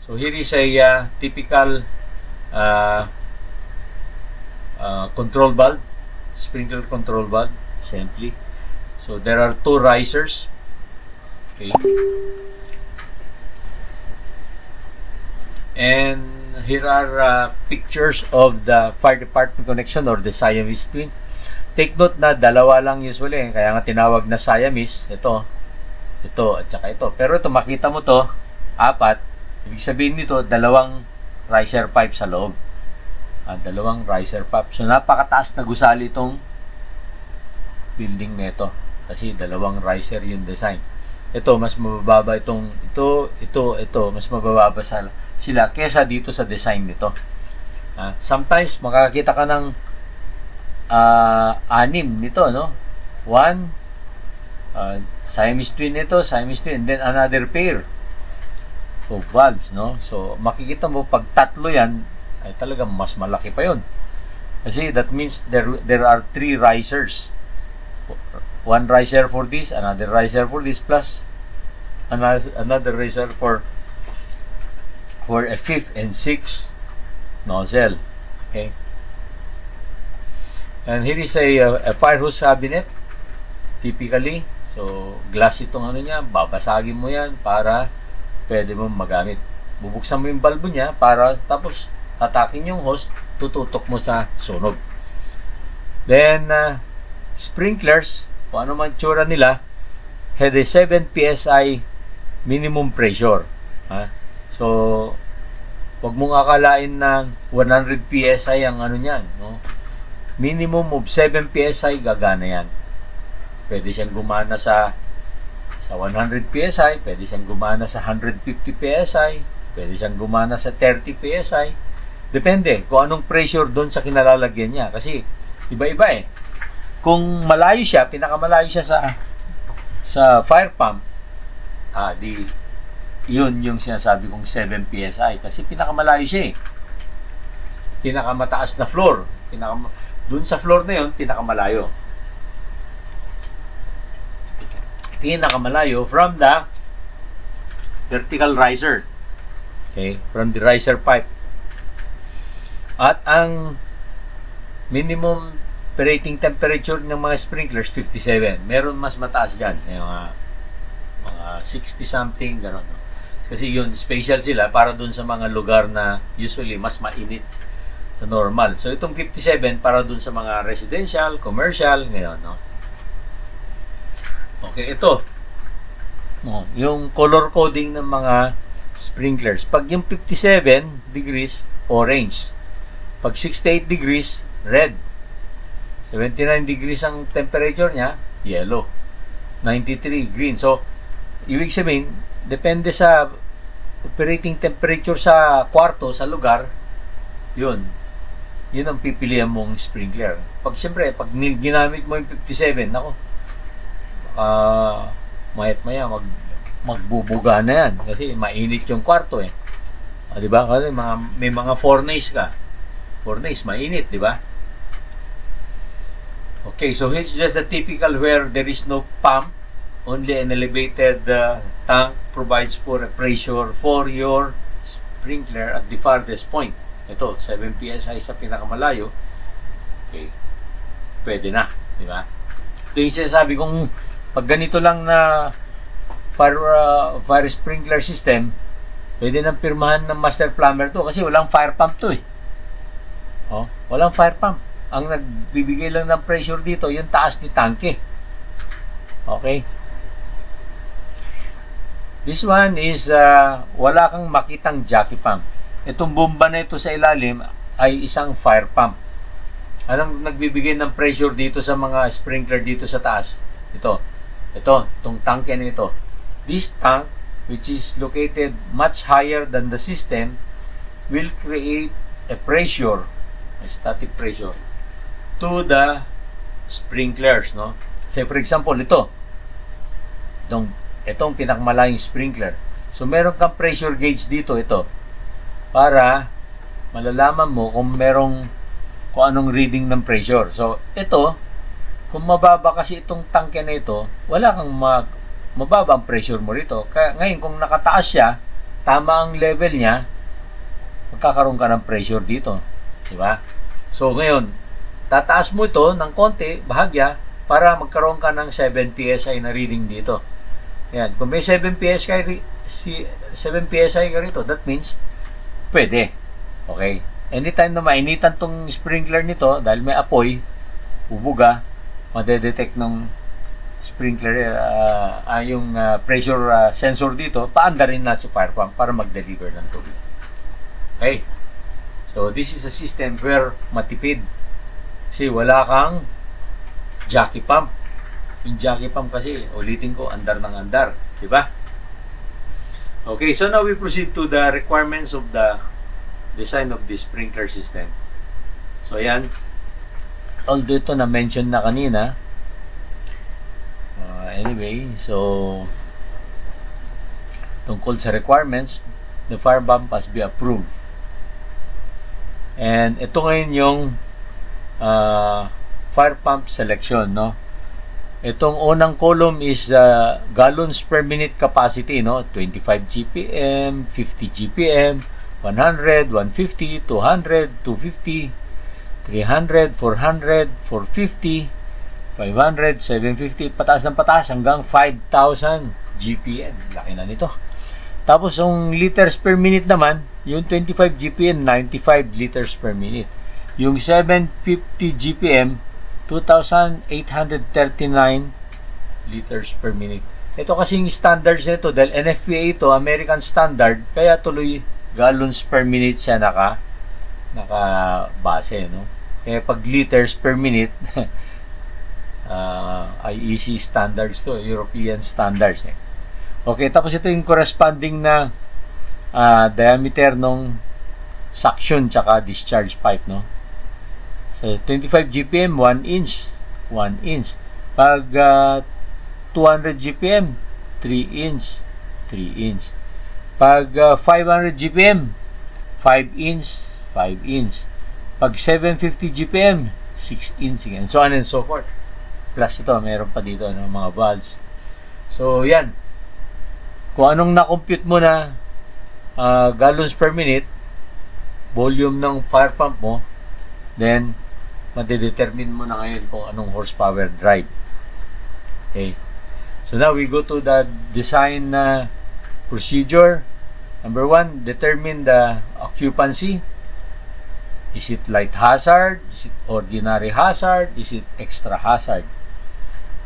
So here is a typical control valve, sprinkler control valve assembly. So there are two risers. Okay. And here are pictures of the fire department connection or the Siamese twin. Take note na dalawa lang usually, kaya nga tinawag na Siamese. Ito, at saka ito. Pero ito, makita mo to, apat. Ibig sabihin nito, dalawang riser pipe sa loob. Dalawang riser pipe. So, napakataas na gusali itong building nito. Kasi dalawang riser yung design. Ito, mas mabababa itong, ito, mas mabababa sila kesa dito sa design nito. Sometimes, makakita ka ng anim nito, no? One, Siamese twin nito, Siamese twin, and then another pair of valves, no? So, makikita mo, pag tatlo yan, ay talagang mas malaki pa yun. Kasi that means there are three risers. One riser for this, another riser for this, plus another riser for a fifth and sixth nozzle. Okay. And here is a fire hose cabinet. Typically, so glass itong ano niya, babasagin mo yan para pwede mo magamit. Bubuksan mo yung bulbo niya para tapos hatakin yung hose, tututok mo sa sunog. Then, sprinklers, kung ano man tsura nila, had a 7 PSI minimum pressure. So, wag mong akalain na 100 PSI ang ano niyan, no? Minimum of 7 PSI gagana yan. Pwede siyang gumana sa 100 PSI, pwede siyang gumana sa 150 PSI, pwede siyang gumana sa 30 PSI. Depende kung anong pressure doon sa kinalalagyan niya. Kasi iba-iba eh. Kung malayo siya, pinakamalayo siya sa fire pump, yun yung sinasabi kong 7 PSI. Kasi pinakamalayo siya eh. Pinakamataas na floor. Doon sa floor na yun, pinakamalayo. Pinakamalayo from the vertical riser. Okay? From the riser pipe. At ang minimum operating temperature ng mga sprinklers, 57. Meron mas mataas dyan. Mga 60 something, gano'n. Kasi yun, special sila para dun sa mga lugar na usually mas mainit sa normal. So, itong 57 para dun sa mga residential, commercial, ngayon, no? Okay, ito. Yung color coding ng mga sprinklers. Pag yung 57 degrees, orange. Pag 68 degrees, red. 79 degrees ang temperature niya, yellow. 93, green. So, ibig sabihin, depende sa operating temperature sa kwarto, sa lugar, yun ang pipilihan mong sprinkler. Pag siyempre, pag ginamit mo yung 57, nako, mayat-maya, magbubuga na yan. Kasi mainit yung kwarto eh. Diba? Kasi may mga fornace ka. Fornace, mainit, diba? Okay, so here's just a typical where there is no pump. Only an elevated tank provides for a pressure for your sprinkler at the farthest point. Ito, 7 PSI sa pinakamalayo. Okay. Pwede na, di ba? Ito yung sinasabi kong pag ganito lang na fire sprinkler system, pwede nang pirmahan ng master plumber to kasi walang fire pump to eh. Walang fire pump. Ang nagbibigay lang ng pressure dito, yung taas ni tangke. Okay? This one is wala kang makitang jockey pump. Itong bomba na ito sa ilalim ay isang fire pump. Anong nagbibigay ng pressure dito sa mga sprinkler dito sa taas? Itong tangke na ito. This tank, which is located much higher than the system, will create a pressure, a static pressure, to the sprinklers, no? Say for example, itong pinakamalayong sprinkler. So meron kang pressure gauge dito, para malalaman mo kung anong reading ng pressure. So ito, kung mababa kasi itong tangke na ito, wala kang mababa ang pressure mo rito. Kaya ngayon kung nakataas siya, tama ang level niya, magkakaroon ka ng pressure dito. Diba? So, ngayon, tataas mo ito ng konti, bahagya, para magkaroon ka ng 7 PSI na reading dito. Yan. Kung may 7 PSI ka rito, that means, pwede. Okay? Anytime na mainitan tong sprinkler nito, dahil may apoy, bubuga, madedetect ng sprinkler, yung pressure sensor dito, paanda rin na si fire pump para mag-deliver ng tubig. Okay? So, this is a system where matipid. Kasi wala kang jockey pump. Yung jockey pump kasi, ulitin ko, andar ng andar. Diba? Okay, so now we proceed to the requirements of the design of this sprinkler system. So, yan. Although ito na-mention na kanina. Anyway, so, tungkol sa requirements, the fire pump must be approved. And ito ngayon yung fire pump selection, no? Itong unang column is gallons per minute capacity, no? 25 GPM, 50 GPM, 100, 150, 200, 250, 300, 400, 450, 500, 750, pataas ng pataas hanggang 5,000 GPM. Laki na nito. Tapos, yung liters per minute naman, yung 25 GPM, 95 liters per minute. Yung 750 GPM, 2,839 liters per minute. Ito kasing standards nito, dahil NFPA ito, American Standard, kaya tuloy gallons per minute siya naka-base, no? Kaya pag liters per minute, IEC standards to, European standards, eh. Okay, tapos ito yung corresponding na diameter ng suction tsaka discharge pipe, no? So, 25 GPM, 1 inch. 1 inch. Pag 200 GPM, 3 inch. 3 inch. Pag 500 GPM, 5 inch. 5 inch. Pag 750 GPM, 6 inch. And so on and so forth. Plus ito, meron pa dito ng mga valves. So, yan. Kung anong na-compute mo na gallons per minute, volume ng fire pump mo, then, madedetermine mo na ngayon kung anong horsepower drive. Okay. So, now we go to the design procedure. Number 1, determine the occupancy. Is it light hazard? Is it ordinary hazard? Is it extra hazard?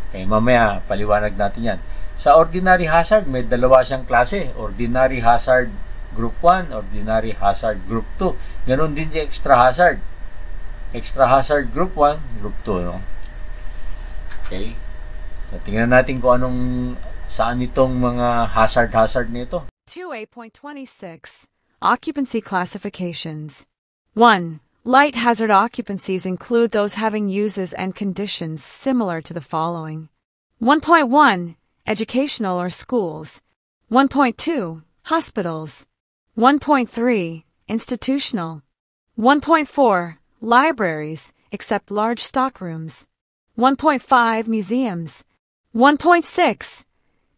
Okay, mamaya, paliwanag natin yan. Sa ordinary hazard, may dalawa siyang klase. Ordinary hazard group 1, ordinary hazard group 2. Ganon din yung extra hazard. Extra hazard group 1, group 2, no? Okay. So, tingnan natin kung saan itong mga hazard nito. 2A.26 Occupancy Classifications 1. Light hazard occupancies include those having uses and conditions similar to the following. 1.1. Educational or schools. 1.2. Hospitals. 1.3. Institutional. 1.4. Libraries, except large stockrooms. 1.5. Museums. 1.6.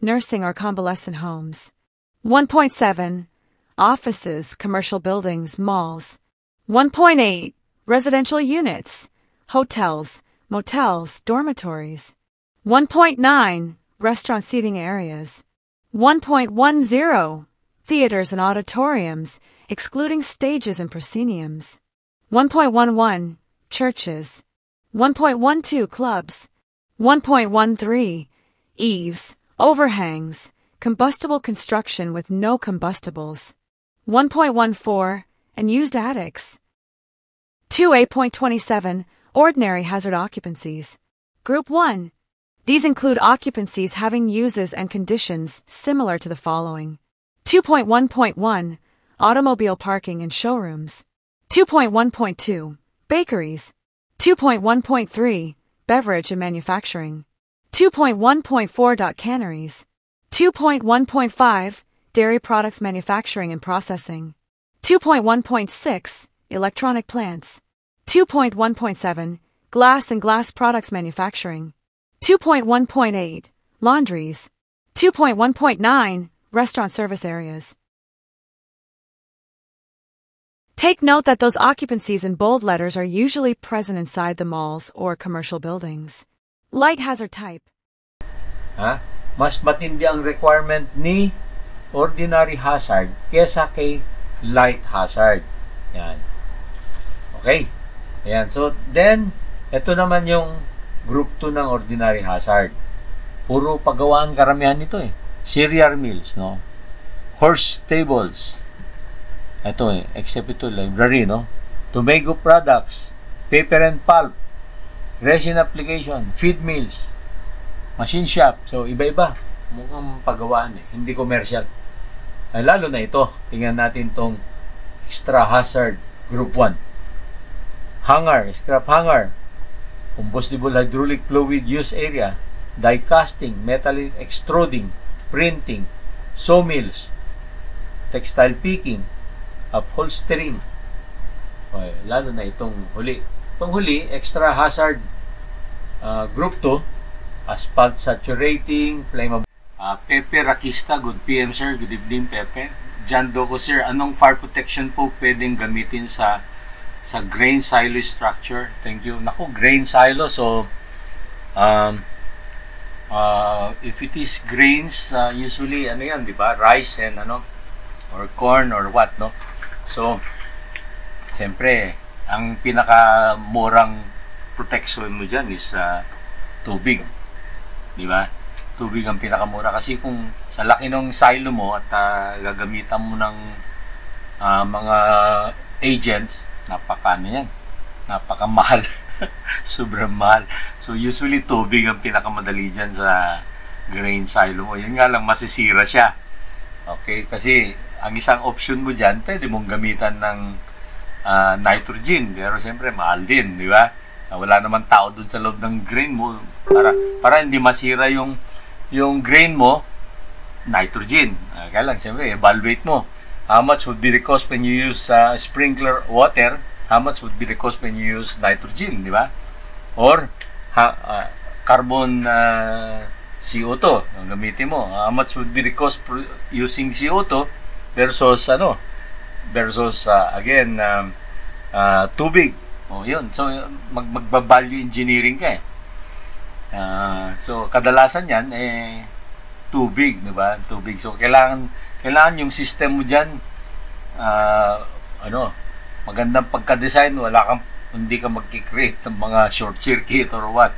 Nursing or convalescent homes. 1.7. Offices, commercial buildings, malls. 1.8. Residential units, hotels, motels, dormitories. 1.9. Restaurant seating areas. 1.10. Theaters and auditoriums, excluding stages and prosceniums. 1.11. Churches. 1.12. Clubs. 1.13. Eaves, overhangs, combustible construction with no combustibles. 1.14. And used attics. 2A.27 Ordinary hazard occupancies. Group 1. These include occupancies having uses and conditions similar to the following. 2.1.1 Automobile parking and showrooms. 2.1.2 Bakeries. 2.1.3 Beverage and manufacturing. 2.1.4 Canneries. 2.1.5 Dairy products manufacturing and processing. 2.1.6 Electronic plants. 2.1.7 Glass and glass products manufacturing. 2.1.8 Laundries. 2.1.9 Restaurant service areas. Take note that those occupancies in bold letters are usually present inside the malls or commercial buildings. Light hazard type. Mas matindi ang requirement ni ordinary hazard kesa kay light hazard. Yan. Okay. Ayan. So, then, ito naman yung group 2 ng ordinary hazard. Puro paggawaan karamihan nito eh. Cereal mills, no? Horse stables. Ito eh, except ito, library, no? Tomago products, paper and pulp, resin application, feed mills, machine shop. So, iba-iba. Mukhang paggawaan eh. Hindi commercial. Lalo na ito. Tingnan natin tong extra hazard group 1. Hangar, scrap hangar, combustible hydraulic fluid use area, die casting, metal extruding, printing, sawmills, textile picking, upholstering. Okay, lalo na itong huli. Itong huli, extra hazard group 2, asphalt saturating, flammable. Pepe Rakista, good PM sir, good evening Pepe. John Doco sir, anong fire protection po pwedeng gamitin sa grain silo structure? Thank you. Naku, grain silo, so if it is grains, usually ano yan, di ba? Rice and ano, or corn or what, no? So, siyempre, ang pinakamurang protection mo dyan is tubig. Di ba? Tubig ang pinakamura. Kasi kung sa laki ng silo mo at gagamitan mo ng mga agents, napakano yan. Napakamahal. Sobrang mahal. So, usually, tubig ang pinakamadali dyan sa grain silo mo. Yun nga lang, masisira siya. Okay? Kasi, ang isang option mo dyan, pwede mong gamitan ng nitrogen. Pero siyempre, mahal din, di ba? Wala naman tao dun sa loob ng grain mo. Para hindi masira yung grain mo, nitrogen. Kaya lang, siyempre, evaluate mo. How much would be the cost when you use sprinkler water? How much would be the cost when you use nitrogen, di ba? Or, carbon CO2, ang gamitin mo. How much would be the cost using CO2 versus again tubig. Yun. So magba-value engineering ka eh. So kadalasan yan tubig, di ba? Tubig. So kailangan yung system mo diyan magandang pagka-design, hindi ka magki-create ng mga short circuit or what.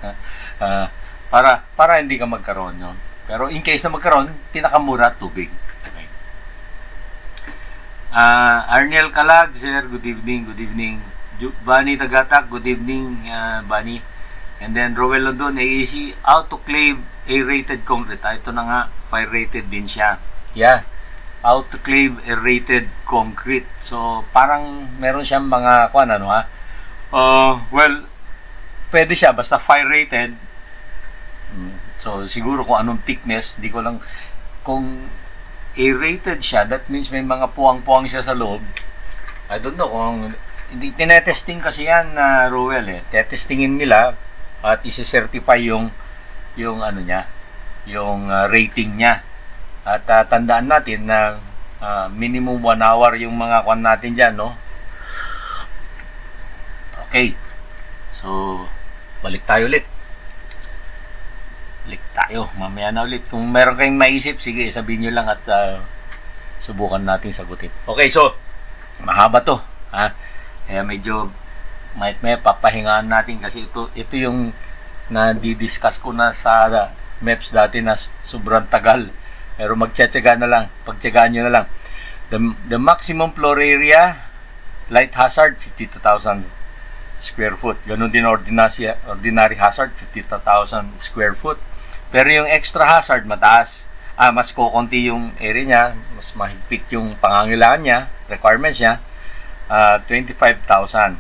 Para hindi ka magkaroon, no? Pero in case na magkaroon, pinakamura tubig. Arnel Kalag, sir, good evening. Bani Tagatak, good evening, Bani. And then Roel London, AAC, autoclave aerated concrete. Ito na nga, fire-rated din siya. Yeah, autoclave aerated concrete. So, parang meron siyang mga, well, pwede siya, basta fire-rated. So, siguro kung anong thickness, di ko lang, kung aerated siya, that means may mga puwang-puwang siya sa loob. I don't know kung tinetesting kasi yan na Roel eh. Tetestingin nila at isi-certify yung ano niya, yung rating niya. At tandaan natin na minimum 1 hour yung mga kwan natin diyan, no? Okay. So, balik tayo ulit. Mamaya na ulit. Kung meron kayong maisip, sige, sabihin nyo lang at subukan natin sagutin. Okay, so, mahaba to. Kaya medyo may papahingaan natin kasi ito yung na-discuss ko na sa MEPS dati na sobrang tagal. Pero magtsatsaga na lang. Pagtsagaan nyo na lang. The maximum floor area, light hazard, 52,000 square foot. Ganun din ordinary hazard, 52,000 square foot. Pero yung extra hazard, mataas. Mas kukunti yung area niya, mas mahigpit yung pangangailangan niya, requirements niya, 25,000.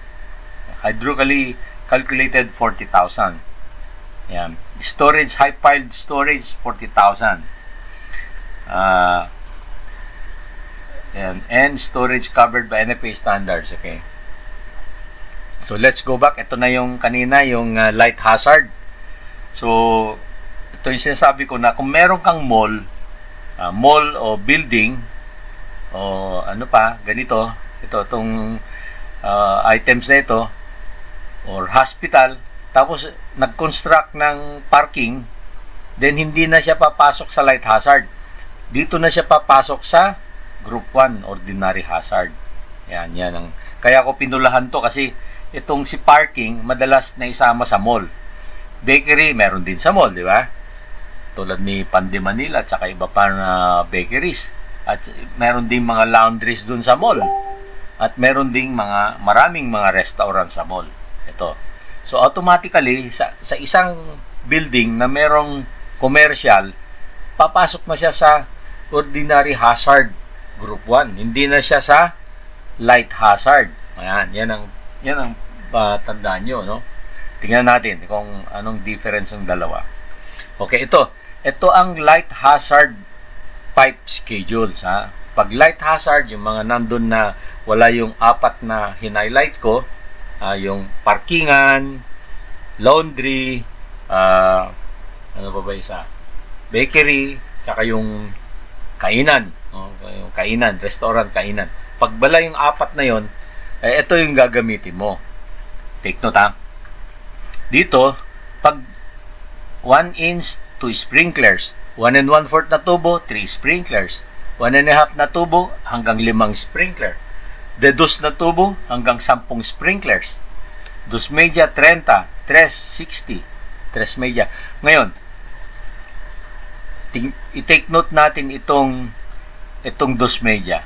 Hydraulically calculated, 40,000. Yan. Storage, high-piled storage, 40,000. And storage covered by NFA standards. Okay. So, let's go back. Ito na yung kanina, yung light hazard. So, ito yung sinasabi ko na kung meron kang mall o building o ano pa, ganito, Itong items na ito, or hospital, tapos nag-construct ng parking, then hindi na siya papasok sa light hazard. Dito na siya papasok sa Group 1, ordinary hazard. Yan ang. Kaya ako pinulahan to kasi itong si parking, madalas na isama sa mall. Bakery, meron din sa mall, di ba? Tulad ni Pande Manila at saka iba pa na bakeries. At meron din mga laundries dun sa mall. At meron ding maraming mga restaurant sa mall. Ito. So automatically, sa isang building na merong commercial, papasok na siya sa ordinary hazard Group 1. Hindi na siya sa light hazard. Ayan, yan ang tandaan nyo, no? Tingnan natin kung anong difference ng dalawa. Okay, ito ang light hazard pipe schedules, ha. Pag light hazard, yung mga nandun na wala yung 4 na hinighlight ko, yung parkingan, laundry, ano pa ba isa? Bakery, saka yung kainan, no? Yung kainan, restaurant, kainan. Pag bala yung 4 na yon, ito yung gagamitin mo. Take note, ha. Dito, pag 1 inch, 2 sprinklers. 1 1/4 na tubo, 3 sprinklers. 1 1/2 na tubo, hanggang 5 sprinkler. De 2 na tubo, hanggang 10 sprinklers. 2 media, 30. 3, 60. 3 media. Ngayon, i-take note natin itong 2 media.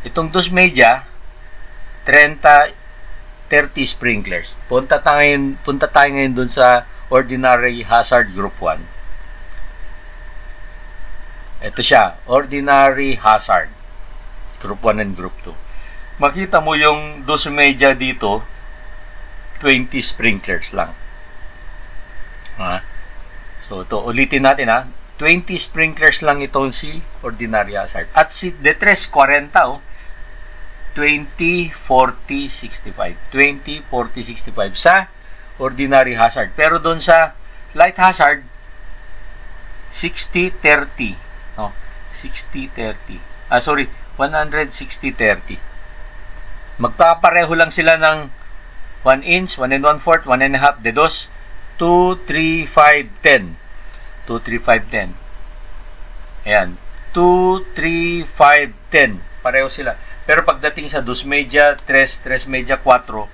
Itong 2 media, 30 sprinklers. Punta tayo ngayon dun sa ordinary hazard Group 1. Ito siya, ordinary hazard Group 1 and Group 2. Makita mo yung 2 media dito, 20 sprinklers lang. So, ito, ulitin natin, ha. 20 sprinklers lang itong si ordinary hazard. At si D3, 40, oh. 20, 40, 65. 20, 40, 65 sa ordinary hazard. Pero doon sa light hazard, 60, 30. No? 60, 30. 160, 30. Magpapareho lang sila ng 1 inch, 1 1/4, 1 1/2, de 2, 2, 3, 5, 10. 2, 3, 5, 10. Ayan. 2, 3, 5, 10. Pareho sila. Pero pagdating sa 2 media, 3 media, 4,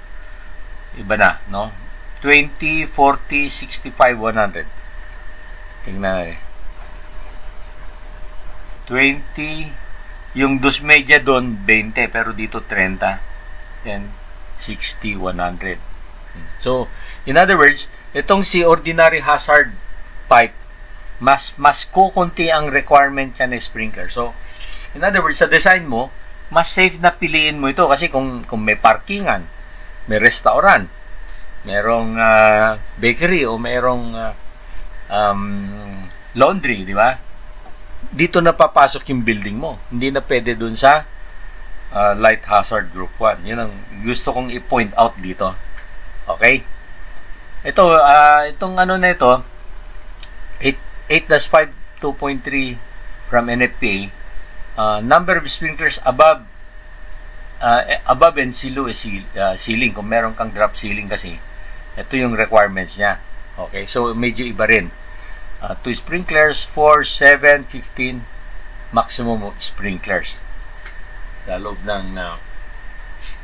iba na, no? 20, 40, 65, 100. Tingnan natin. 20, yung 2 media doon, 20, pero dito 30. Then, 60, 100. So, in other words, itong si ordinary hazard pipe, mas kukunti ang requirement niya na sprinkler. So, in other words, sa design mo, mas safe na piliin mo ito kasi kung may parkingan, may restaurant, merong bakery o merong laundry, di ba? Dito na papasok yung building mo. Hindi na pwede dun sa light hazard Group 1. Yun ang gusto kong i-point out dito. Okay? Ito, itong ano na ito, 8-5 2.3 from NFPA, number of sprinklers above and below ceiling. Kung meron kang drop ceiling kasi, ito yung requirements niya. Okay, so medyo iba rin. 2 sprinklers, 4, 7, 15 maximum of sprinklers sa loob ng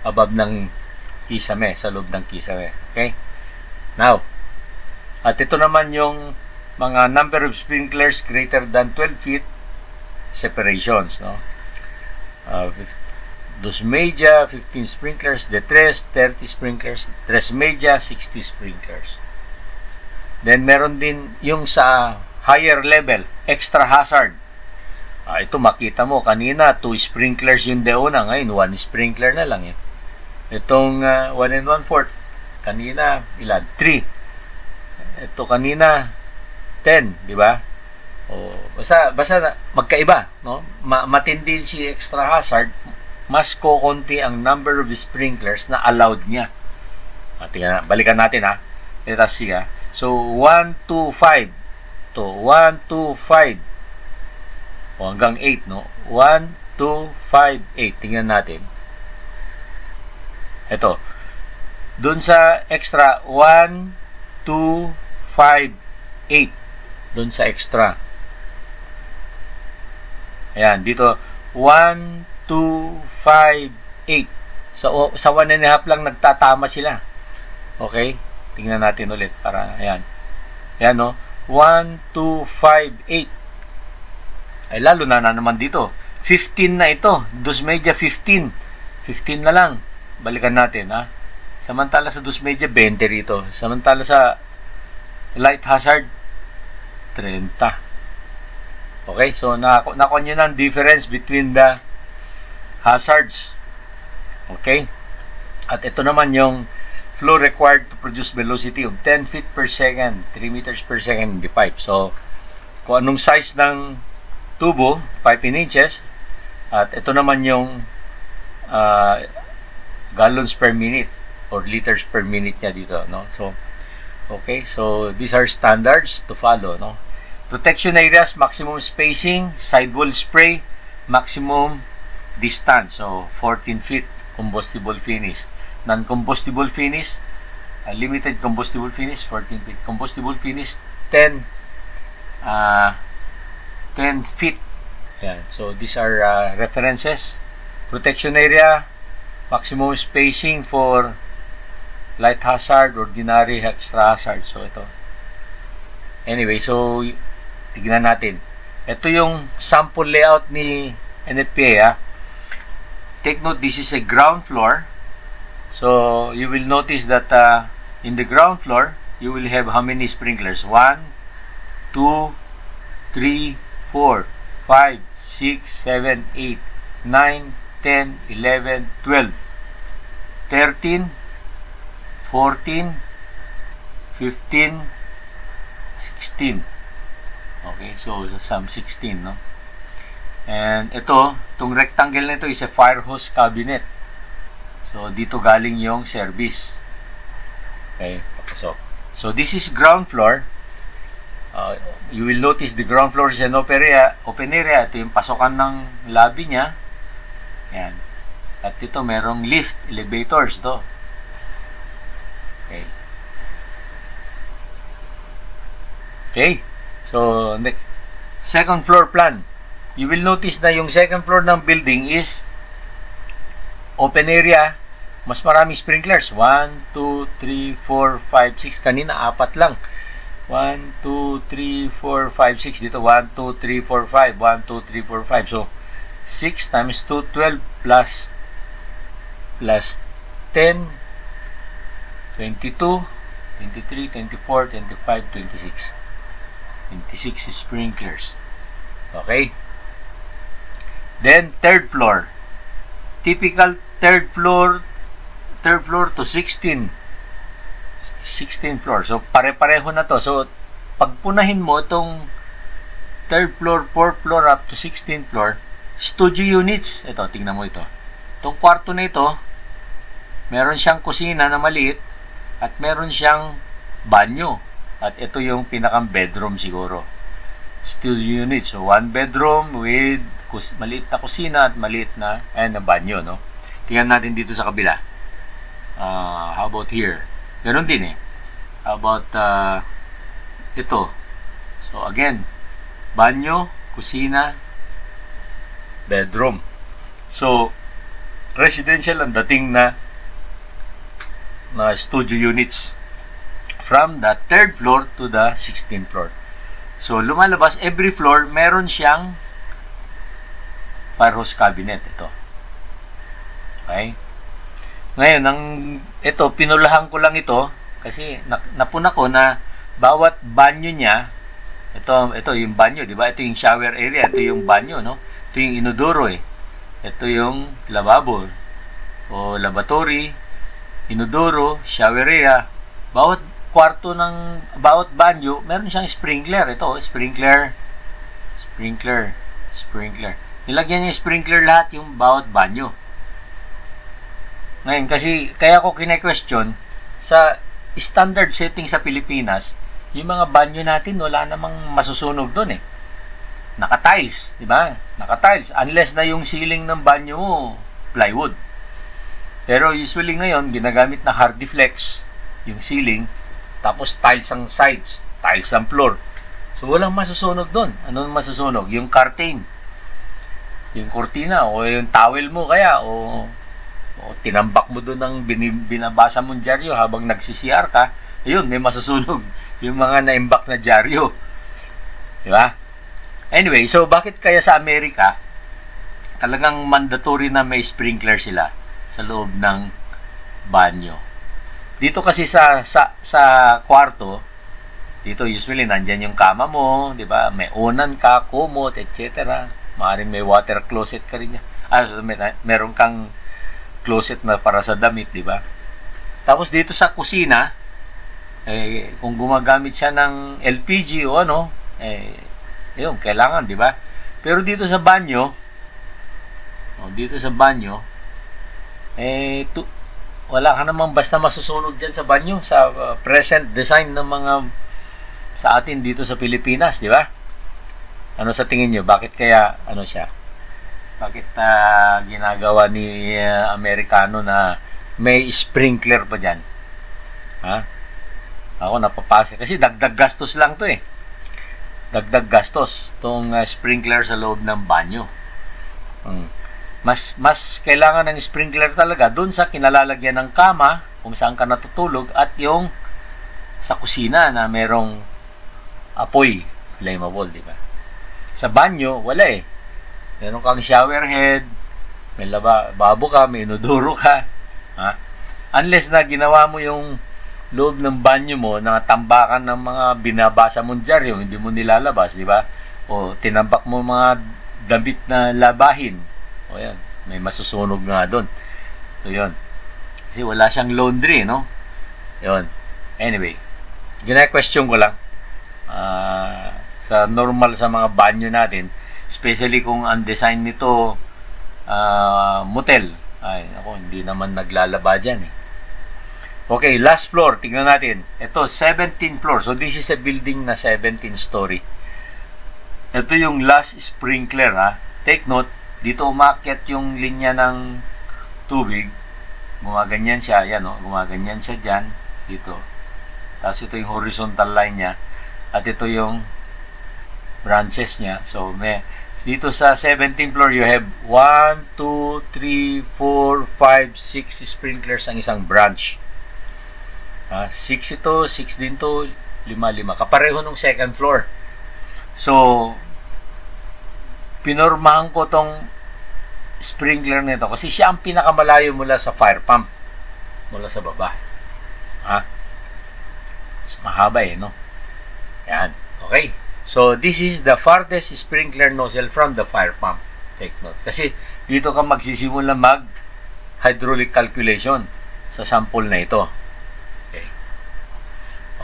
above ng kisame, sa loob ng kisame. Okay, now, at ito naman yung mga number of sprinklers greater than 12 feet separations, no? 2 media, 15 sprinklers, de 3, 30 sprinklers, 3 media, 60 sprinklers. Then meron din yung sa higher level, extra hazard. Ito makita mo kanina 2 sprinklers yung deuna, ngayon 1 sprinkler na lang eh. Itong 1 1/4 kanina ilan? 3. Ito kanina 10, di ba? Basta magkaiba, no? Matindi si extra hazard, mas kukunti ang number of sprinklers na allowed niya. Balikan natin, ha. Let us see, ha. So 1 2 5 to 1 2 5 hanggang 8, no? 1 2 5 8. Tingnan natin. Ito. Doon sa extra, 1, 2, 5, 8. Doon sa extra. Ayan, dito, 1, 2, 5, 8. Sa 1.5 lang nagtatama sila. Okay? Tingnan natin ulit para, ayan. Ayan, no? 1, 2, 5, 8. Ay, lalo na naman dito. 15 na ito. Dus media 15. 15 na lang. Balikan natin, ha? Samantala sa dus media, 20 rito. Samantala sa light hazard, 30. Okay? So, nakuha nyo na ang difference between the hazards. Okay? At ito naman yung flow required to produce velocity of 10 feet per second, 3 meters per second in the pipe. So, kung anong size ng tubo, pipe in inches, at ito naman yung gallons per minute or liters per minute niya dito, no? So, okay, so these are standards to follow, no? Protection areas, maximum spacing, sidewall spray, maximum distance, so 14 feet combustible finish. Non-combustible finish, limited combustible finish, 14 feet. Combustible finish, 10 feet. Ayan. So, these are references. Protection area, maximum spacing for light hazard, ordinary, extra hazard. So, ito. Anyway, so, tignan natin. Ito yung sample layout ni NFPA, ha. Take note, this is a ground floor. So, you will notice that in the ground floor, you will have how many sprinklers? 1, 2, 3, 4, 5, 6, 7, 8, 9, 10, 11, 12, 13, 14, 15, 16. Okay, so some 16, no? And itong rectangle na ito is a fire hose cabinet. So, dito galing yung service. Okay, so this is ground floor. You will notice the ground floor is an open area. Ito yung pasokan ng lobby niya. Yan. At ito merong lift, elevators to. Okay. Okay. So, second floor plan. You will notice na yung second floor ng building is open area. Mas maraming sprinklers. 1, 2, 3, 4, 5, 6. Kanina, 4 lang. 1, 2, 3, 4, 5, 6. Dito, 1, 2, 3, 4, 5. 1, 2, 3, 4, 5. So, 6 times 2, 12 plus 10, 22, 23, 24, 25, 26. 26 sprinklers. Okay? Then, third floor. Typical third floor to 16 floor. So, pare-pareho na to. So, pagpunahin mo itong third floor, fourth floor, up to 16th floor, studio units. Ito, tingnan mo ito. Itong kwarto na ito, meron siyang kusina na maliit at meron siyang banyo. At ito yung pinakang bedroom siguro. Studio units. So, one bedroom with maliit na kusina at maliit na banyo, no? Tingnan natin dito sa kabila. How about here? Ganon din eh. How about ito? So, again, banyo, kusina, bedroom. So, residential ang dating na studio units from the third floor to the 16th floor. So, lumalabas, every floor, meron siyang fire hose cabinet. Ito. Okay? Ngayon, ito, pinulahan ko lang ito kasi napuna ko na bawat banyo niya, ito yung banyo, di ba? Ito yung shower area, ito yung banyo, no? Ito yung inodoro eh. Ito yung lavabo o lavatory, inodoro, shower area. Bawat kwarto ng bawat banyo, meron siyang sprinkler. Ito, sprinkler. Nilagyan niya sprinkler lahat yung bawat banyo. Ngayon, kasi kaya ko kine-question sa standard setting sa Pilipinas, yung mga banyo natin, wala namang masusunog doon eh. Naka-tiles, di ba? Naka-tiles. Unless na yung ceiling ng banyo mo, plywood. Pero usually ngayon, ginagamit na Hardiflex yung ceiling, tapos tiles ang sides, tiles ang floor. So, walang masusunog doon. Ano masusunog? Yung curtain, yung kortina, o yung towel mo kaya, o tinambak mo doon ng binabasa mong dyaryo habang nagsi-CR ka, ayun, may masusunog. Yung mga naimbak na dyaryo. Di ba? Anyway, so bakit kaya sa Amerika, talagang mandatory na may sprinkler sila sa loob ng banyo? Dito kasi sa kwarto, dito usually nandyan yung kama mo, di ba? May unan ka, kumot, etc. Maaaring may water closet ka rin. Meron kang closet na para sa damit, di ba? Tapos dito sa kusina, kung gumagamit siya ng LPG o ano, yun, kailangan, di ba? Pero dito sa banyo, wala ka namang basta masusunog dyan sa banyo, sa present design ng mga sa atin dito sa Pilipinas, di ba? Ano sa tingin nyo? Bakit kaya, ano siya? Bakit ginagawa ni Amerikano na may sprinkler pa dyan? Ha? Ako napapasa. Kasi dagdag gastos lang to eh. Dagdag gastos itong sprinkler sa loob ng banyo. Mas kailangan ng sprinkler talaga dun sa kinalalagyan ng kama, kung saan ka natutulog, at yung sa kusina na merong apoy, flammable, di ba? Sa banyo, wala eh. Meron kang shower head, may babo ka, may inodoro ka. Ha? Unless na ginawa mo yung loob ng banyo mo na tambakan ng mga binabasa mong dyaryo, hindi mo nilalabas, di ba? O tinambak mo mga damit na labahin. O yan, may masusunog nga doon. So yun. Kasi wala siyang laundry, no? Yun. Anyway, gina-question ko lang. Sa normal sa mga banyo natin, especially kung ang design nito motel. Ay, ako, hindi naman naglalaba dyan eh. Okay, last floor. Tingnan natin. Ito, 17th floor. So, this is a building na 17 story. Ito yung last sprinkler, ha. Take note, dito umakyat yung linya ng tubig. Gumaganyan siya. Yan, oh. Gumaganyan siya dyan. Dito. Tapos ito yung horizontal line niya. At ito yung branches niya. So, dito sa 17th floor, you have 1, 2, 3, 4, 5, 6 sprinklers ang isang branch. 6 ito, 6 din to, 5. Kapareho nung second floor. So, pinormahan ko tong sprinkler nito kasi siya ang pinakamalayo mula sa fire pump. Mula sa baba. Mas mahaba eh, no? Yan. Okay. So, this is the farthest sprinkler nozzle from the fire pump. Take note. Kasi, dito ka magsisimula hydraulic calculation sa sample na ito. Okay.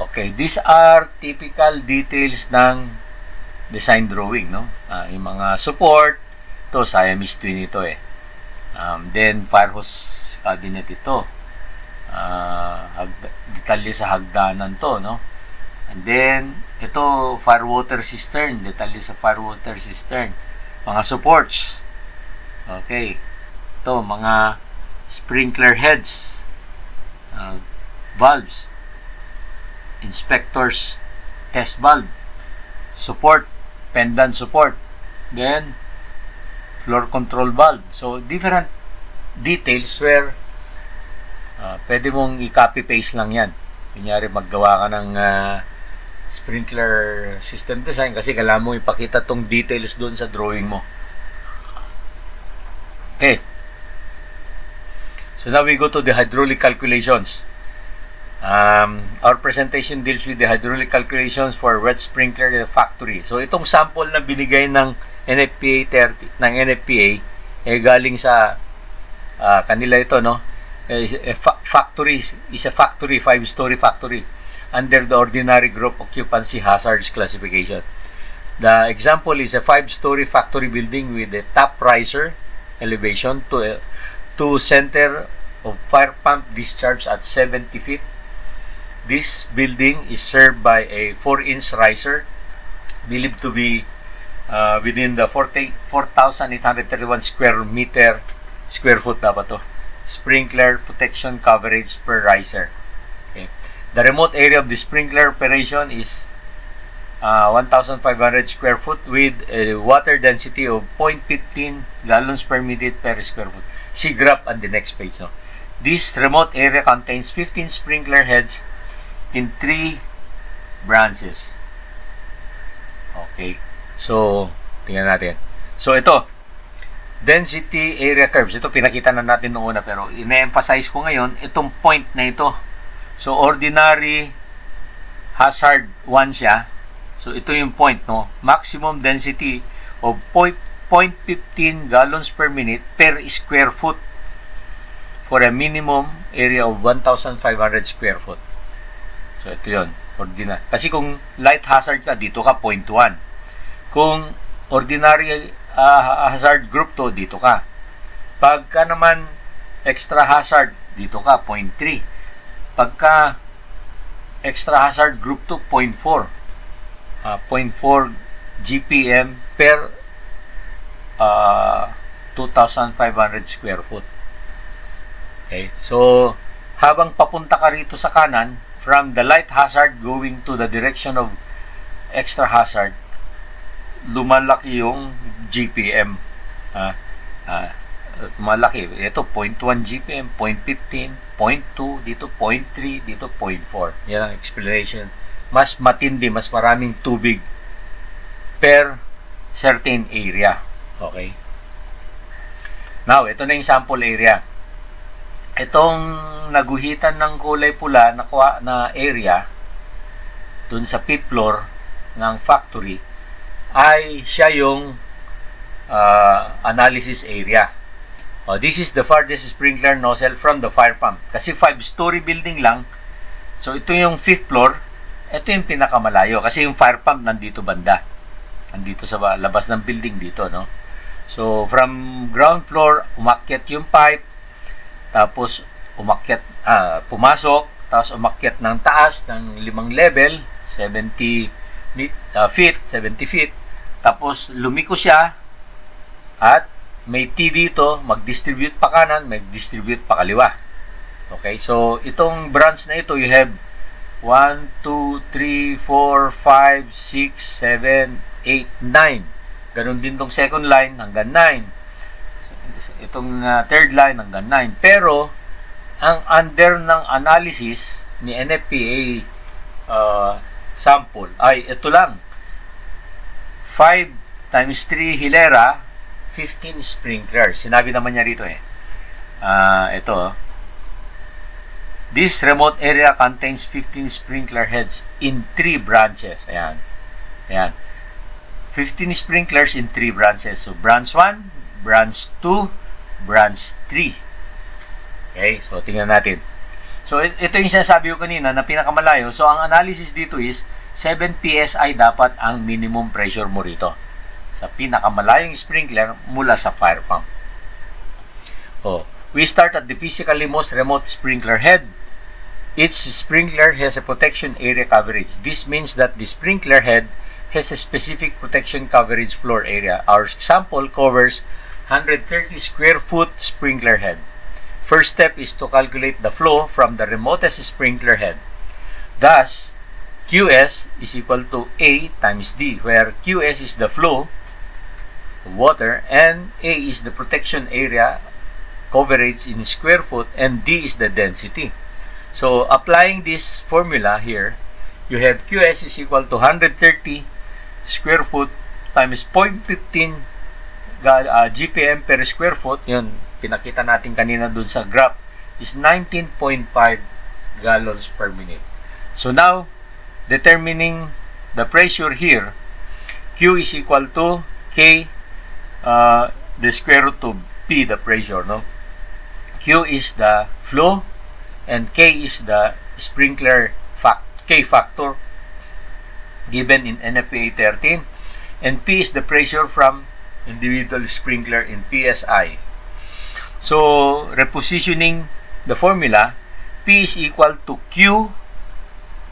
Okay. These are typical details ng design drawing, no? Yung mga support. Ito, Siamese twin ito eh. Then, fire hose cabinet ito. Detalye sa hagdanan to, no? And then, ito, fire water cistern. Detalye sa fire water cistern. Mga supports. Okay. Ito, mga sprinkler heads. Valves. Inspectors. Test valve. Support. Pendant support. Then, floor control valve. So, different details where pwede mong i-copy-paste lang yan. Kunyari, maggawa ka ng sprinkler system design kasi kailangan mo ipakita tong details doon sa drawing mo. Okay. So now we go to the hydraulic calculations. Our presentation deals with the hydraulic calculations for wet sprinkler in the factory. So itong sample na binigay ng NFPA 30 ng NFPA galing sa kanila ito, no? Is a factory, 5-story factory under the ordinary group occupancy hazards classification. The example is a 5-story factory building with a top riser elevation to center of fire pump discharge at 70 feet. This building is served by a 4-inch riser believed to be within the 4,831 square foot dapat to. sprinkler protection coverage per riser. Okay. The remote area of the sprinkler operation is 1,500 square foot with a water density of 0.15 gallons per minute per square foot. See graph on the next page. No? This remote area contains 15 sprinkler heads in 3 branches. Okay. So, tingnan natin. So, ito. Density area curves. Ito, pinakita na natin noong una. Pero, ine-emphasize ko ngayon, itong point na ito. So, ordinary hazard 1 siya. So, ito yung point, no? Maximum density of 0.15 gallons per minute per square foot for a minimum area of 1,500 square foot. So, ito yun. Ordinary. Kasi kung light hazard ka, dito ka 0.1. Kung ordinary hazard group 2, dito ka. Pagka naman extra hazard, dito ka, 0.3. Pagka extra hazard group 2, 0.4. 0.4 GPM per 2,500 square foot. Okay, so habang papunta ka rito sa kanan, from the light hazard going to the direction of extra hazard, lumalaki yung GPM. Malaki. Ito, 0.1 GPM, 0.15, 0.2, dito 0.3, dito 0.4. Yan ang explanation. Mas matindi, mas maraming tubig per certain area. Okay? Now, ito na yung sample area. Itong naguhitan ng kulay pula na area dun sa fifth floor ng factory ay siya yung analysis area. This is the farthest sprinkler nozzle from the fire pump. Kasi 5-story building lang. So, ito yung fifth floor. Ito yung pinakamalayo kasi yung fire pump nandito banda. Nandito sa labas ng building dito, no? So, from ground floor, umakyat yung pipe, tapos umakyat, pumasok, tapos umakyat ng taas ng 5 level, 70 feet, tapos lumiko siya, at may T dito, mag-distribute pa kanan, mag-distribute pa kaliwa. Okay, so itong branch na ito, you have 1, 2, 3, 4, 5, 6, 7, 8, 9. Ganon din tong second line hanggang 9. Itong third line hanggang 9. Pero, ang under ng analysis ni NFPA sample ay ito lang. 5 times 3 hilera, 15 sprinklers. Sinabi naman niya rito eh. Ito. This remote area contains 15 sprinkler heads in 3 branches. Ayan. Ayan. 15 sprinklers in 3 branches. So, branch 1, branch 2, branch 3. Okay, so tingnan natin. So, ito yung sinasabi ko kanina na pinakamalayo. So, ang analysis dito is 7 PSI dapat ang minimum pressure mo rito. Sa pinakamalayong sprinkler mula sa fire pump. We start at the physically most remote sprinkler head. Each sprinkler has a protection area coverage. This means that the sprinkler head has a specific protection coverage floor area. Our example covers 130 square foot sprinkler head. First step is to calculate the flow from the remotest sprinkler head. Thus, QS is equal to A times D, where QS is the flow of water and A is the protection area coverage in square foot and D is the density. So, applying this formula here, you have QS is equal to 130 square foot times 0.15 GPM per square foot. Yun, pinakita natin kanina dun sa graph, is 19.5 gallons per minute. So, now, determining the pressure here, Q is equal to K, the square root of P, the pressure, no? Q is the flow, and K is the sprinkler K factor given in NFPA 13, and P is the pressure from individual sprinkler in PSI. So, repositioning the formula, P is equal to Q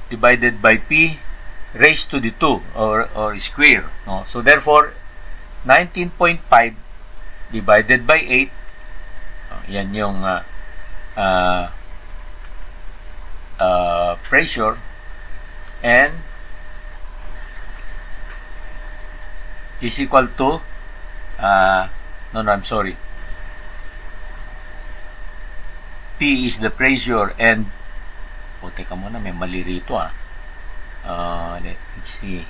divided by P raised to the 2 or square. No? So, therefore, 19.5 divided by 8, yan yung uh, pressure, and is equal to I'm sorry, P is the pressure, and teka muna, may mali rito let's see,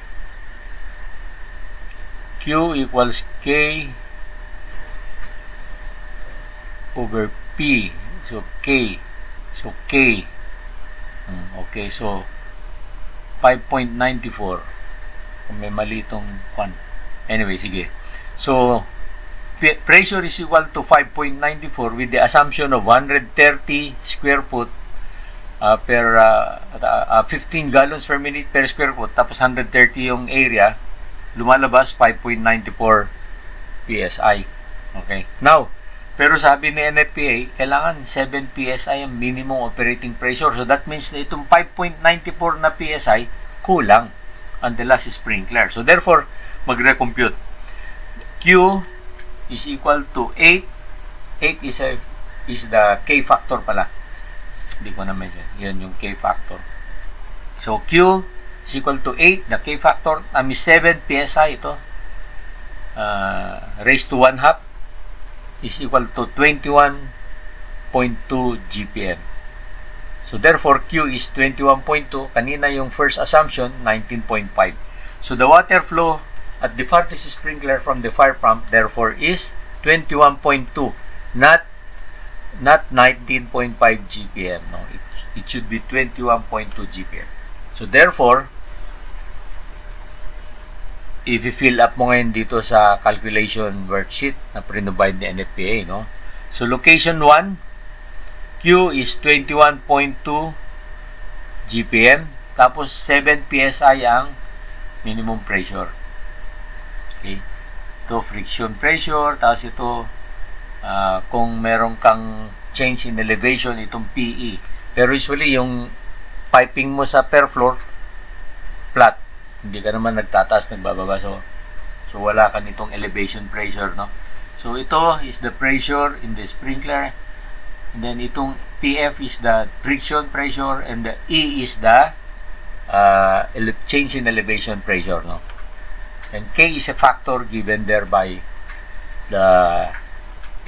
Q equals K over P, so K, okay, so 5.94, kung may mali itong one. Anyway, sige. So, pressure is equal to 5.94 with the assumption of 130 square foot per 15 gallons per minute per square foot, tapos 130 yung area, lumalabas 5.94 PSI. Okay. Now, pero sabi ni NFPA, kailangan 7 PSI ang minimum operating pressure. So, that means na itong 5.94 na PSI, kulang ang the last sprinkler. So, therefore, magre-compute. Q is equal to 8. 8 is the K factor pala. Hindi ko na mention. Yan yung K factor. So, Q is equal to 8. The K factor, 7 PSI ito. Raised to 1 half is equal to 21.2 GPM. So, therefore, Q is 21.2. Kanina yung first assumption, 19.5. So, the water flow at the farthest sprinkler from the fire pump, therefore, is 21.2, not 19.5 GPM. No, it should be 21.2 GPM. So, therefore, if you fill up mo ngayon dito sa calculation worksheet na pre-provide ni NFPA, no? So, location 1, Q is 21.2 GPM, tapos 7 PSI ang minimum pressure. Okay. Ito, friction pressure, tapos ito, kung meron kang change in elevation, itong PE. Pero usually, yung piping mo sa per floor, flat. Hindi ka naman nagtataas, nagbababa. So wala ka nitong elevation pressure, no? So, ito is the pressure in the sprinkler. And then, itong PF is the friction pressure, and the E is the change in elevation pressure, no? And K is a factor given there by the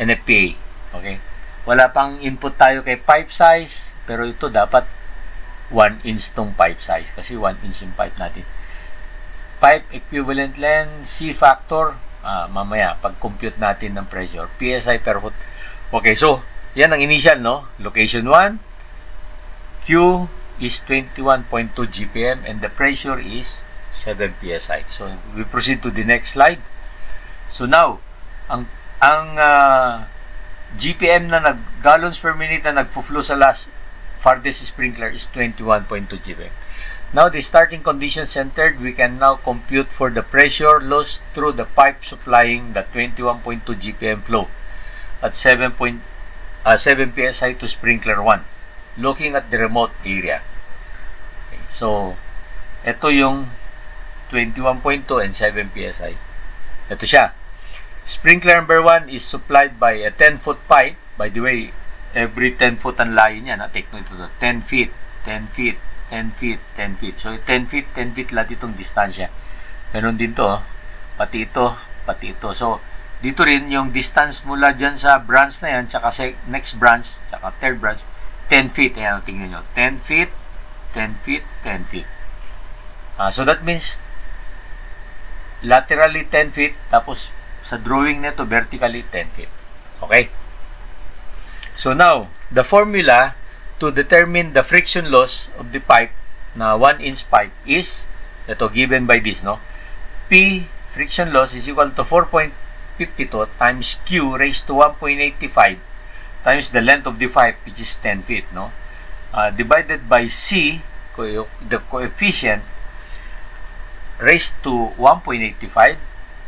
NFPA. Okay? Wala pang input tayo kay pipe size, pero ito dapat 1 inch tong pipe size kasi 1 inch yung pipe natin. Pipe equivalent length, C factor, mamaya pag-compute natin ng pressure, PSI per foot. Okay, so yan ang initial, no? Location 1, Q is 21.2 GPM and the pressure is 7 PSI. So, we proceed to the next slide. So, now, ang GPM na gallons per minute na nagpo-flow sa last farthest sprinkler is 21.2 GPM. Now, the starting condition centered, we can now compute for the pressure loss through the pipe supplying the 21.2 GPM flow at 7 PSI to sprinkler 1, looking at the remote area. Okay, so, ito yung 21.2 and 7 PSI. Ito siya. Sprinkler number 1 is supplied by a 10-foot pipe. By the way, every 10 foot ang layo niya. Take note ito. 10 feet, 10 feet, 10 feet, 10 feet. So, 10 feet, 10 feet lahat itong distansya. Meron din to. Pati ito, pati ito. So, dito rin yung distance mula dyan sa branch na yan, tsaka sa next branch, tsaka third branch, 10 feet. Ayan, tingnan nyo. 10 feet, 10 feet, 10 feet. So, that means laterally 10 feet, tapos sa drawing nito vertically 10 feet. Okay? So now, the formula to determine the friction loss of the pipe na 1 inch pipe is ito given by this, no? P friction loss is equal to 4.52 times Q raised to 1.85 times the length of the pipe, which is 10 feet, no? Divided by C, the coefficient, raised to 1.85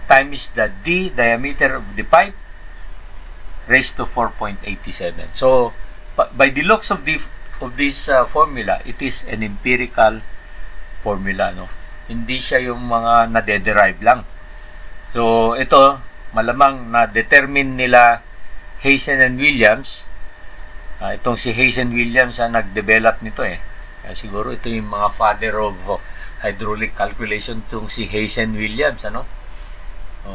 times the D diameter of the pipe raised to 4.87. So, by the looks of this formula, it is an empirical formula, no? Hindi siya yung mga nade-derive lang. So, ito, malamang na-determine nila Hazen and Williams Itong si Hazen Williams ang nag-develop nito eh. Siguro ito yung mga father of hydraulic calculation, itong si Hazen Williams, ano?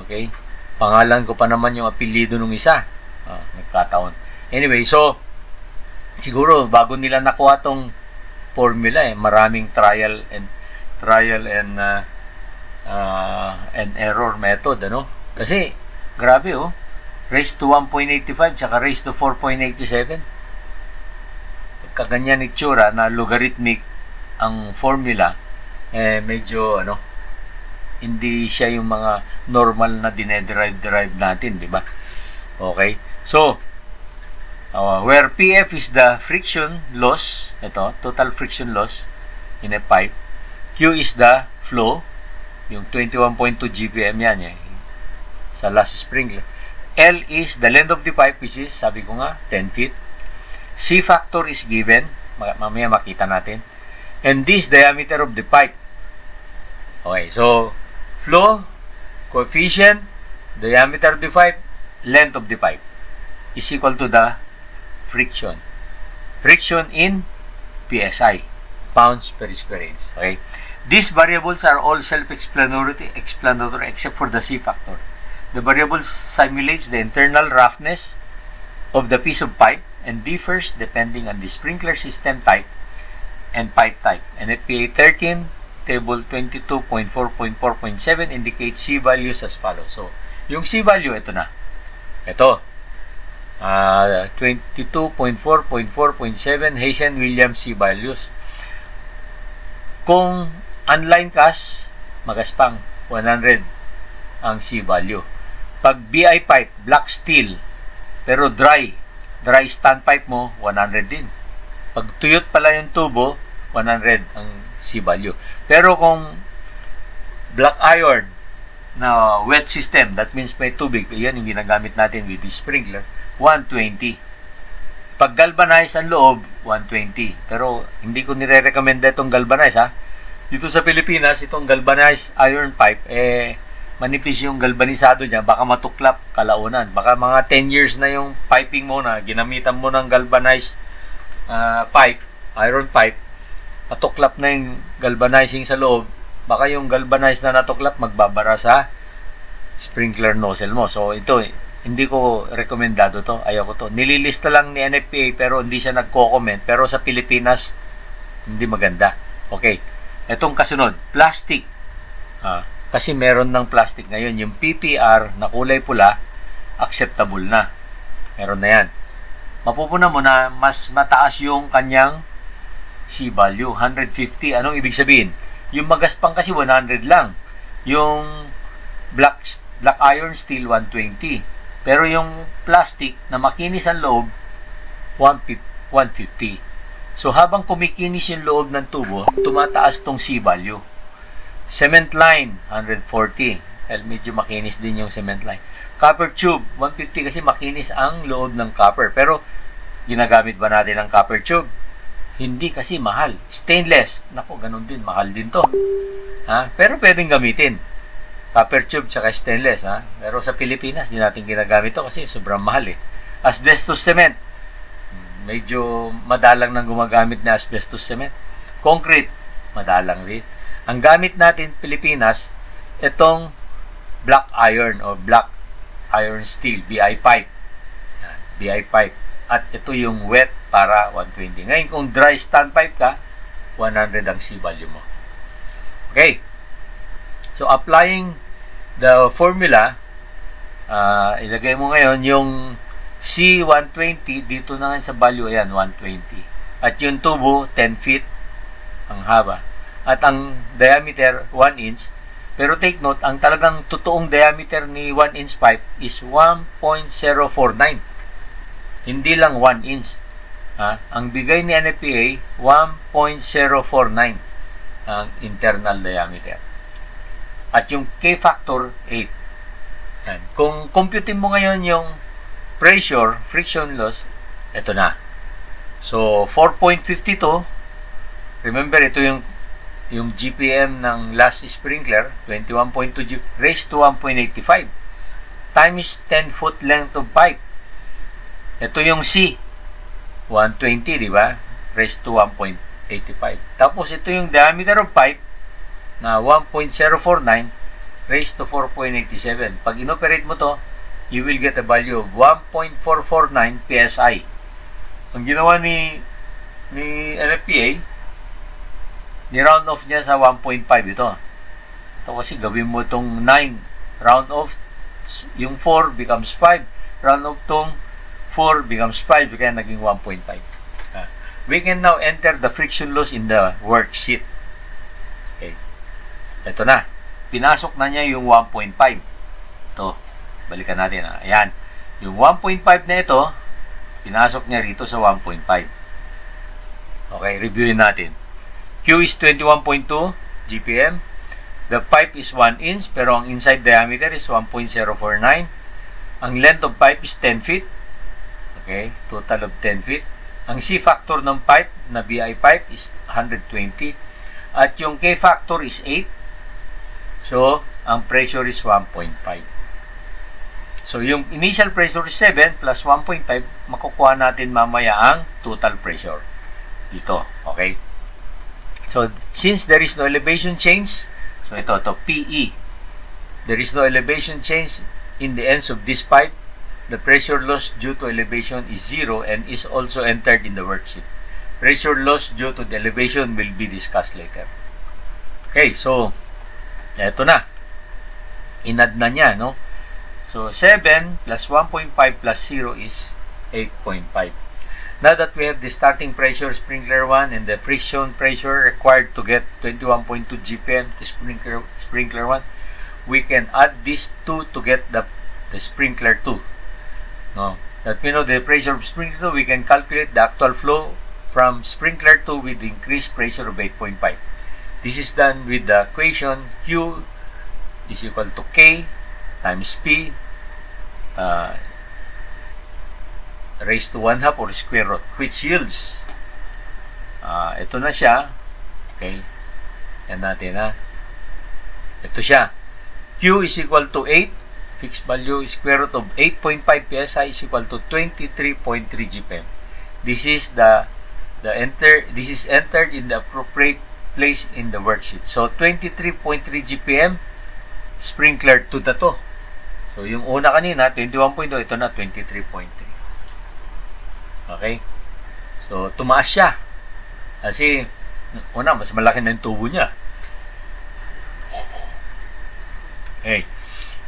Okay. Pangalan ko pa naman yung apelyido nung isa. Nagkataon. Anyway, so siguro bago nila nakuha tong formula maraming trial and error method, ano? Kasi grabe raised to 1.85 tsaka raised to 4.87. Kaganyan itsura na logarithmic ang formula, medyo hindi siya yung mga normal na dinederive natin, di ba? Okay. So, where PF is the friction loss, ito, total friction loss in a pipe. Q is the flow, yung 21.2 GPM yan, sa last sprinkler. L is the length of the pipe, which is, sabi ko nga, 10 feet. C factor is given, mamaya makita natin. And this diameter of the pipe. Okay, so, flow, coefficient, diameter of the pipe, length of the pipe is equal to the friction. Friction in PSI, pounds per square inch. Okay, these variables are all self-explanatory except for the C factor. The variable simulates the internal roughness of the piece of pipe and differs depending on the sprinkler system type and pipe type. NFPA 13 table 22.4.4.7 indicates C values as follows. So, yung C value, ito na. Ito. 22.4.4.7 Hazen Williams C values. Kung unline cast, magaspang 100 ang C value. Pag BI pipe, black steel, pero dry standpipe mo, 100 din. Pag tuyot pala yung tubo, 100 ang C value. Pero kung black iron na wet system, that means may tubig, yan yung ginagamit natin with the sprinkler, 120. Pag galvanize ang loob, 120. Pero hindi ko nire-recommend itong galvanize, ha. Dito sa Pilipinas, itong galvanized iron pipe, manipis yung galvanisado niya, baka matuklap kalaunan. Baka mga 10 years na yung piping mo na ginamitan mo ng galvanized pipe, iron pipe, matuklap na yung galvanizing sa loob, baka yung galvanized na natuklap magbabara sa sprinkler nozzle mo. So ito, hindi ko rekomendado to, ayaw ko to. Nililista lang ni NFPA pero hindi siya nagko-comment, pero sa Pilipinas hindi maganda. Okay, etong kasunod, plastic. Kasi meron ng plastic ngayon. Yung PPR na kulay pula, acceptable na. Meron na yan. Mapupuna mo na mas mataas yung kanyang C value, 150. Anong ibig sabihin? Yung magaspang kasi 100 lang. Yung black iron steel, 120. Pero yung plastic na makinis ang loob, 150. So habang kumikinis yung loob ng tubo, tumataas tong C value. Cement line, 140. Medyo makinis din yung cement line. Copper tube, 150 kasi makinis ang loob ng copper. Pero, ginagamit ba natin ang copper tube? Hindi kasi mahal. Stainless, naku, ganun din. Mahal din to. Pero pwedeng gamitin. Copper tube tsaka stainless. Pero sa Pilipinas, di natin ginagamit to kasi sobrang mahal eh. Asbestos cement. Medyo madalang nang gumagamit na asbestos cement. Concrete, madalang din. Ang gamit natin Pilipinas, itong black iron o black iron steel, BI pipe. BI pipe. At ito yung wet para 120. Ngayon, kung dry standpipe ka, 100 ang C value mo. Okay. So, applying the formula, ilagay mo ngayon yung C120, dito na nga sa value, ayan, 120. At yung tubo, 10 feet ang haba. At ang diameter, 1 inch. Pero take note, ang talagang totoong diameter ni 1 inch pipe is 1.049. Hindi lang 1 inch. Ang bigay ni NFPA, 1.049 ang internal diameter. At yung K factor, 8. Yan. Kung computin mo ngayon yung pressure, friction loss, ito na. So, 4.52. Remember, ito yung GPM ng last sprinkler, 21.2 G, raised to 1.85 times 10 foot length of pipe. Ito yung C. 120, di ba? Raised to 1.85. Tapos ito yung diameter of pipe na 1.049 raised to 4.87. Pag inoperate mo to, you will get a value of 1.449 PSI. Ang ginawa ni NFPA, ni-round off niya sa 1.5 ito. Ito kasi gawin mo itong 9. Round off, yung 4 becomes 5. Round off tong 4 becomes 5. Kaya naging 1.5. We can now enter the friction loss in the worksheet. Okay. Ito na. Pinasok na niya yung 1.5. Ito. Balikan natin. Ayan. Yung 1.5 na ito, pinasok niya rito sa 1.5. Okay, reviewin natin. Q is 21.2 GPM. The pipe is 1 inch, pero ang inside diameter is 1.049. Ang length of pipe is 10 feet. Okay, total of 10 feet. Ang C factor ng pipe na BI pipe is 120. At yung K factor is 8. So, ang pressure is 1.5. So, yung initial pressure is 7 plus 1.5, makukuha natin mamaya ang total pressure. Dito, okay? So, since there is no elevation change, so ito, PE. There is no elevation change in the ends of this pipe. The pressure loss due to elevation is 0 and is also entered in the worksheet. Pressure loss due to the elevation will be discussed later. Okay, so, eto na. Inad na niya, no? So, 7 plus 1.5 plus 0 is 8.5. Now that we have the starting pressure, sprinkler 1, and the friction pressure required to get 21.2 GPM to sprinkler 1, we can add these two to get the sprinkler 2. No? That we know the pressure of sprinkler 2, we can calculate the actual flow from sprinkler 2 with the increased pressure of 8.5. This is done with the equation Q is equal to K times P raised to 1/2 or square root, which yields ito na siya. Okay, yan natin ha. Ito siya. Q is equal to 8, fixed value square root of 8.5 PSI is equal to 23.3 GPM. This is this is entered in the appropriate place in the worksheet. So 23.3 GPM sprinkler 2 na to. So yung una kanina 21.2, ito na 23.3. Okay? So tumaas siya. Kasi una mas malaki na yung tubo niya. Okay.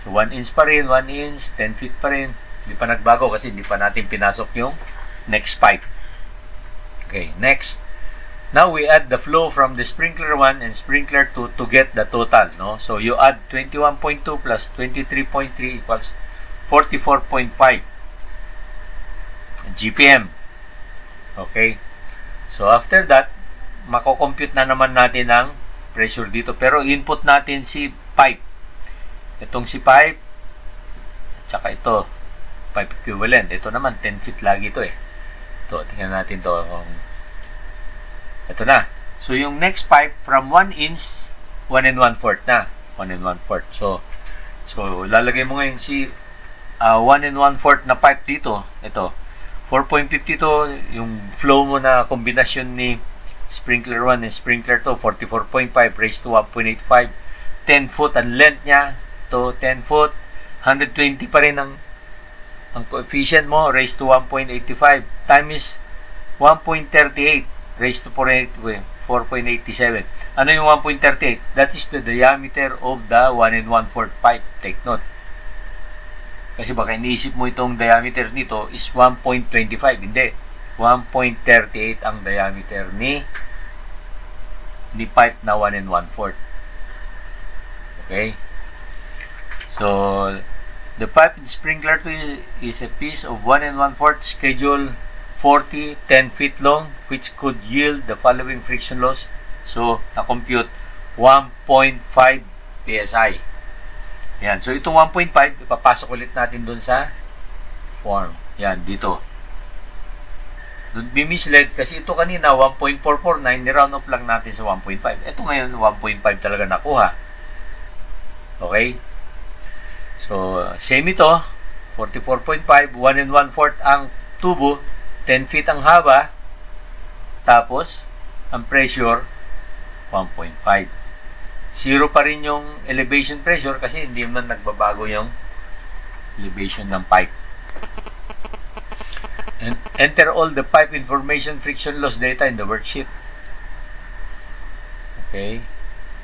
So 1 inch pa rin, 1 inch, 10 feet pa rin. Hindi pa nagbago kasi hindi pa natin pinasok yung next pipe. Okay, next. Now we add the flow from the sprinkler 1 and sprinkler 2 to get the total, no? So you add 21.2 plus 23.3 equals 44.5 GPM. Okay? So after that, mako-compute na naman natin ang pressure dito. Pero input natin si pipe. Itong si pipe, at saka ito, pipe equivalent. Ito naman, 10 feet lagi ito eh. Ito, tingnan natin ito. Ito na. So, yung next pipe, from 1 inch, 1 1/4 na. 1 1/4. So lalagay mo ngayon si 1 1/4 na pipe dito. Ito, 4.52, yung flow mo na kombinasyon ni sprinkler 1 and sprinkler 2, 44.5 raised to 1.85. 10 foot ang length niya. To 10 foot, 120 pa rin ang coefficient mo, raised to 1.85 times 1.38 raised to 4.87. Ano yung 1.38? That is the diameter of the 1 1/4 pipe. Take note. Kasi baka iniisip mo itong diameter nito is 1.25. Hindi. 1.38 ang diameter ni pipe na 1 1/4. Okay? So, the pipe in sprinkler 2 is a piece of 1 1/4 schedule 40, 10 feet long, which could yield the following friction loss. So, na-compute 1.5 PSI. Yan. So, itong 1.5, ipapasok ulit natin dun sa form. Yan, dito. Bimisled kasi ito kanina 1.449, ni-round off lang natin sa 1.5. Ito ngayon 1.5 talaga nakuha. Okay? So, same ito, 44.5, 1 1/4 ang tubo, 10 feet ang haba, tapos ang pressure 1.5. Zero pa rin yung elevation pressure kasi hindi man nagbabago yung elevation ng pipe. And enter all the pipe information friction loss data in the worksheet. Okay.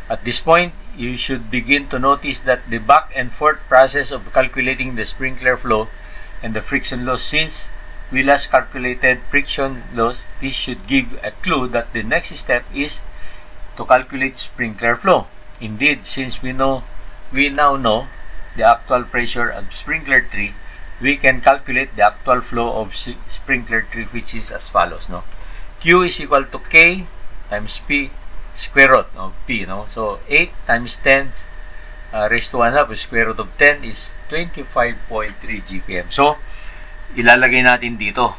At this point, you should begin to notice that the back and forth process of calculating the sprinkler flow and the friction loss. Since we last calculated friction loss, this should give a clue that the next step is to calculate sprinkler flow. Indeed, since we now know the actual pressure of sprinkler tree, we can calculate the actual flow of sprinkler tree, which is as follows. No? Q is equal to K times P square root of P. No? So, 8 times 10 raised to 1 half, square root of 10 is 25.3 GPM. So, ilalagay natin dito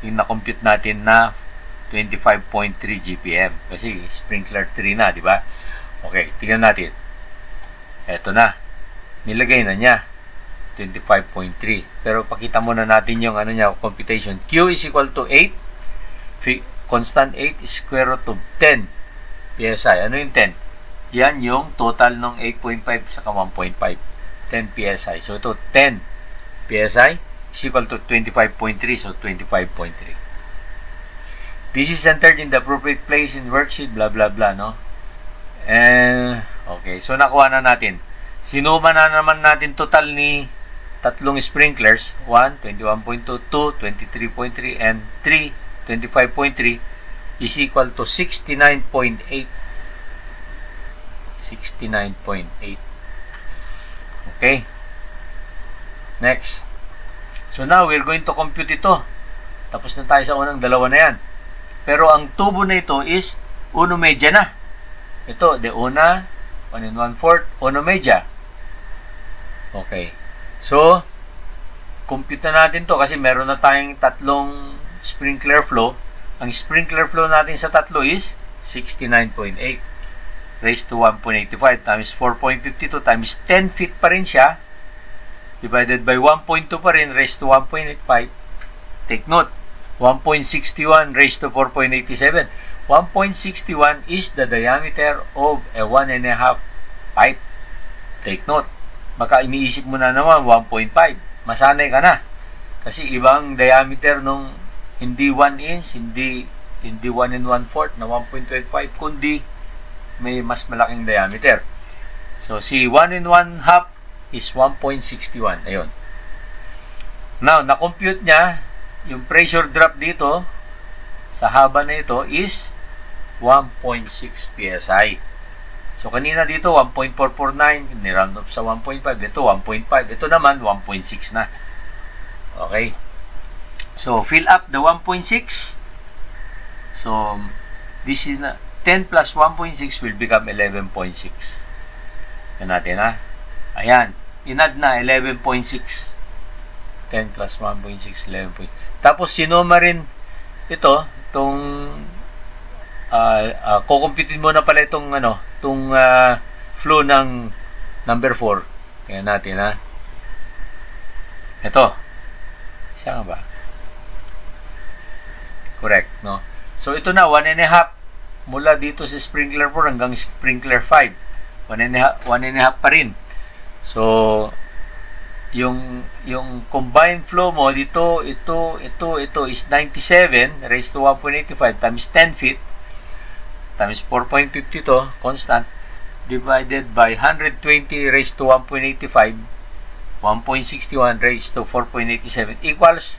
yung na-compute natin na 25.3 GPM kasi sprinkler 3 na, di ba? Okay, tingnan natin. Eto na. Nilagay na niya 25.3. Pero pakita muna natin yung ano niya, computation. Q is equal to 8. Constant 8 is square root of 10 PSI. Ano yung 10? Yan yung total ng 8.5 saka 1.5. 10 PSI. So, ito 10 PSI is equal to 25.3. So, 25.3. This is entered in the appropriate place in worksheet, blah, blah, blah, no? And, okay. So, nakuha na natin. Sinuma na naman natin total ni tatlong sprinklers. 1, 21.2, 2, 23.3, and 3, 25.3 is equal to 69.8. 69.8. Okay. Next. So now, we're going to compute ito. Tapos na tayo sa unang dalawa na yan. Pero ang tubo na ito is 1 media na. Ito, de una, 1 1/4, 1 media. Okay. So, compute na natin to kasi meron na tayong tatlong sprinkler flow. Ang sprinkler flow natin sa tatlo is 69.8 raised to 1.85 times 4.52 times 10 feet pa rin siya divided by 1.2 pa rin raised to 1.85. Take note, 1.61 raised to 4.87. 1.61 is the diameter of a 1.5 pipe. Take note. Baka iniisip mo na naman 1.5. Masanay ka na. Kasi ibang diameter nung hindi 1 inch, hindi 1 1/4 na 1.25, kundi may mas malaking diameter. So, si 1 1/2 is 1.61. Ayun. Now, na-compute niya, yung pressure drop dito, sa haba na ito, is 1.6 PSI. So, kanina dito, 1.449, niround up sa 1.5. Ito, 1.5. Ito naman, 1.6 na. Okay. So, fill up the 1.6. So, this is na, 10 plus 1.6 will become 11.6. Yan natin, ha? Ayan. Inad na, 11.6. 10 plus 1.6, 11.6. Tapos, sinoma rin ito, itong kukumpitin mo na pala itong flow ng number 4. Tingnan natin, ha. Ito. Isa nga ba? Correct, no? So, ito na, 1.5 mula dito sa sprinkler 4 hanggang sprinkler 5. 1.5 pa rin. So, yung combined flow mo dito, ito is 97 raised to 1.85 times 10 feet times 4.52 constant divided by 120 raised to 1.85 1.61 raised to 4.87 equals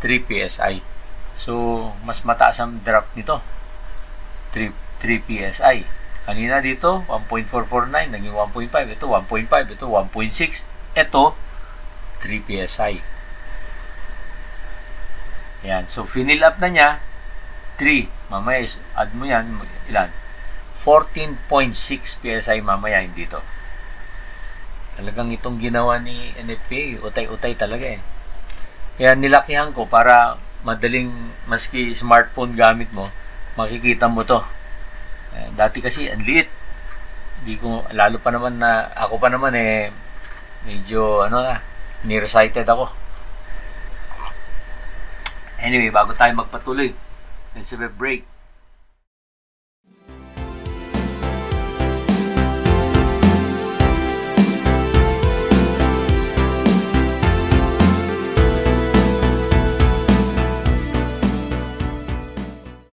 3 PSI. So, mas mataas ang drop nito. 3 PSI. Kanina dito, 1.449, naging 1.5. Ito, 1.5. Ito, 1.6. Ito, 3 PSI. Ayan. So, finill up na niya, 3. Mamaya, add mo yan, ilan? 14.6 PSI mamaya dito. Talagang itong ginawa ni NFPA, utay-utay talaga eh. Kaya nilakihan ko para madaling, maski smartphone gamit mo, makikita mo to. Dati kasi ang liit. Hindi ko, lalo pa naman na, ako pa naman eh, medyo, nearsighted ako. Anyway, bago tayo magpatuloy, let's have a break.